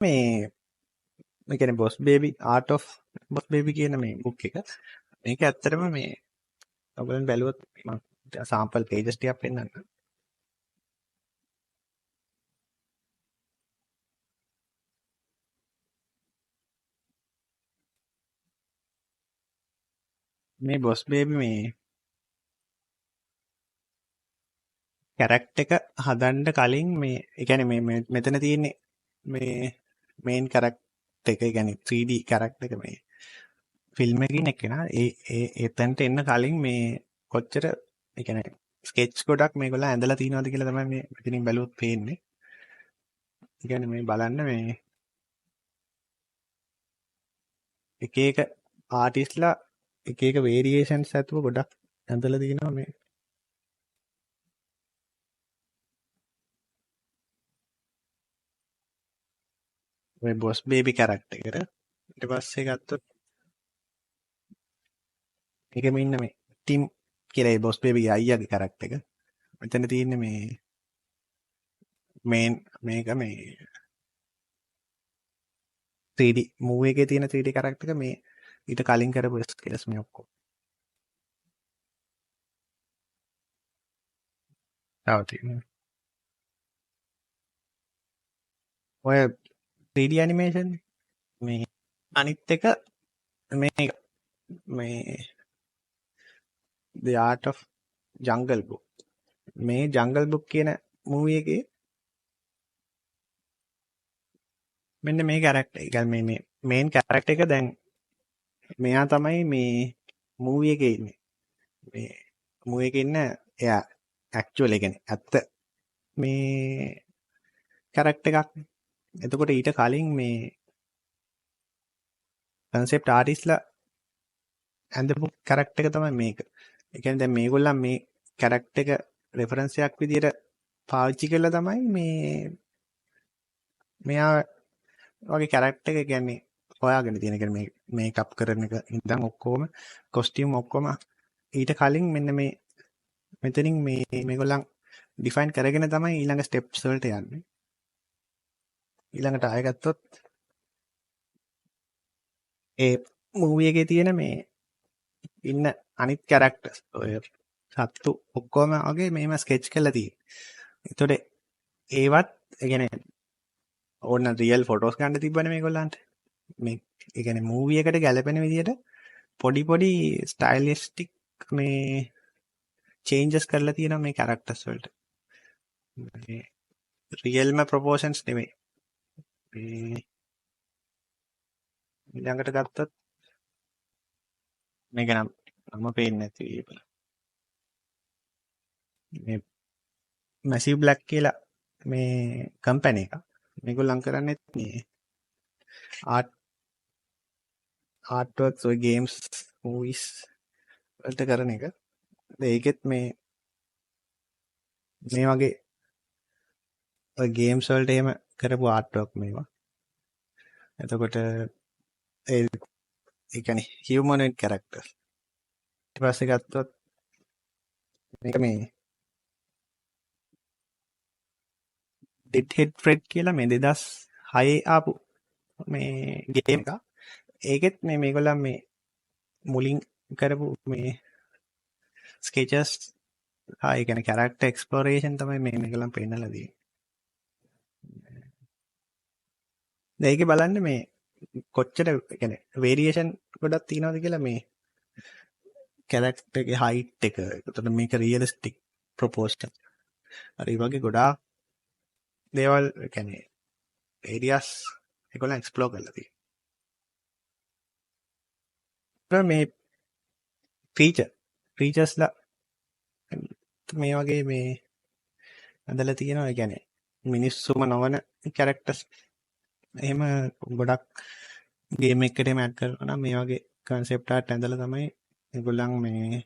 මේ කියන්නේ boss baby art of boss baby කියන මේ බුක් එක. මේක ඇත්තටම මේ ඔයගොල්ලන් බැලුවොත් මම සාම්පල් පේජස් ටිකක් පෙන්නන්නම්. මේ බොස් බේබි මේ කැරක්ටර් එක හදන්න කලින් මේ ඒ කියන්නේ මේ මෙතන තියෙන්නේ මේ මේන් කැරක්ටර් එක. ඒ කියන්නේ 3D කැරක්ටර් එක මේ ෆිල්ම් එකකින් එක්කෙනා එතනට එන්න කලින් මේ කොච්චර ඒ කියන්නේ ස්කෙච් ගොඩක් මේගොල්ලෝ ඇඳලා තියනවාද කියලා තමයි මේ මෙතනින් බැලුවොත් පේන්නේ. ඒ කියන්නේ මේ බලන්න මේ එක එක ආටිස්ට්ලා එක එක වේරියේෂන්ස් ඇතුව ගොඩක් ඇඳලා තිනවා මේ. ඔය බොස් බේබි කැරක්ටර් එකට ඊට පස්සේ ගත්තොත් ඒකෙම ඉන්න මේ ටිම් කියලා ඒ බොස් බේබිගේ අයියාගේ කැරක්ටර් එක. මෙතන තියෙන්නේ මේ මේක මේ 3D මූවි එකේ තියෙන 3D කැරක්ටර් එක මේ ඊට කලින් කරපු ස්කෙල්ස් මේ ඔක්කොම. තව තියෙනවා. ඔය 3D ඇනිමේෂන් මේ අනිත් එක මේ The Art of Jungle Book. මේ Jungle Book කියන මූවි එකේ මෙන්න මේ කැරක්ටර් එක. මේ මේන් කැරක්ටර් එක දැන් මෙයා තමයි මේ මූවි එකේ ඉන්නේ. මේ මූවි එකේ ඉන්න එයා ඇක්චුවල් ඒ කියන්නේ ඇත්ත මේ කැරක්ටර් එකක්. එතකොට ඊට කලින් මේ කන්සෙප්ට් ආටිස්ට්ලා ඇඳපු කැරක්ටර් එක තමයි මේක. ඒ කියන්නේ දැන් මේගොල්ලන් මේ කැරක්ටර් එක රෙෆරන්ස් එකක් විදියට පාවිච්චි කළා තමයි මේ මෙයා වගේ කැරක්ටර් එක කියන්නේ හොයාගෙන තියෙන. කියන්නේ මේ මේකප් කරන එක ඉඳන් ඔක්කොම කොස්ටියුම් ඔක්කොම ඊට කලින් මෙන්න මේ මෙතනින් මේගොල්ලන් ඩිෆයින් කරගෙන තමයි ඊළඟ ස්ටෙප්ස් වලට යන්නේ. ඊළඟට ආයෙ ගත්තොත් ඒ මූවි එකේ තියෙන මේ ඉන්න අනිත් කැරක්ටර්ස් ඔය සත්තු ඔක්කොම වගේ මේම ස්කෙච් කරලා තියෙන්නේ. ඒතකොට ඒවත් ඒ කියන්නේ ඕන රියල් ෆොටෝස් ගන්න තිබ්බනේ මේගොල්ලන්ට. මේ ඒ කියන්නේ මූවි එකට ගැලපෙන විදිහට පොඩි පොඩි ස්ටයිලිස්ටික් මේ චේන්ජස් කරලා තියෙනවා මේ කැරක්ටර්ස් වලට. මේ රියල්ම ප්‍රොපෝෂන්ස් නෙමෙයි. මේ ඊළඟට ගත්තොත් මේක නම් පේන්නේ නැති විදිහට. මේ මැසිව් බ්ලැක් කියලා මේ කම්පැනි එක. මේගොල්ලන් කරන්නේ මේ ආර්ට් වර්ක්ස් ඔය ගේම්ස් මූවිස් වලට කරන එක. ඒකෙත් මේ වගේ ඔය ගේම්ස් වලට එහෙම කරපු ආර්ට් වර්ක් මේවා. එතකොට ඒ කියන්නේ හියුමනොයිඩ් කැරක්ටර්ස්. ඊට පස්සේ ගත්තොත් මේක මේ ඩෙඩ් හෙඩ් ෆ්‍රෙඩ් කියලා මේ 2006 ආපු මේ ගේම් එක. ඒකෙත් මේගොල්ලන් මේ මුලින් කරපු මේ ස්කෙචස් ඒ කියන්නේ කැරක්ටර් එක්ස්ප්ලොරේෂන් තමයි මේගොල්ලන් පෙන්නලා තියෙන්නේ. ඒකේ බලන්න මේ කොච්චර කියන්නේ වේරියේෂන් ගොඩක් තියෙනවද කියලා මේ කැරක්ටර් එකේ හයිට් එක. එතකොට මේක රියලිස්ටික් ප්‍රොපෝස්ට්. හරි වගේ ගොඩාක් දේවල් කියන්නේ ඒරියාස් ඒගොල්ලන් එක්ස්ප්ලෝර් කරලා තියෙනවා. මේ ෆීචර්ස්ලා මේ වගේ මේ ඇඳලා තියෙනවා. ඒ කියන්නේ මිනිස්සුම නොවන කැරක්ටර්ස් එහෙම ගොඩක් ගේම් එකකට ඇඩ් කරනවා නම් මේ වගේ කන්සෙප්ට් ආර්ට් ඇඳලා තමයි ඒගොල්ලන් මේ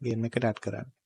ගේම් එකට ඇඩ් කරන්නේ.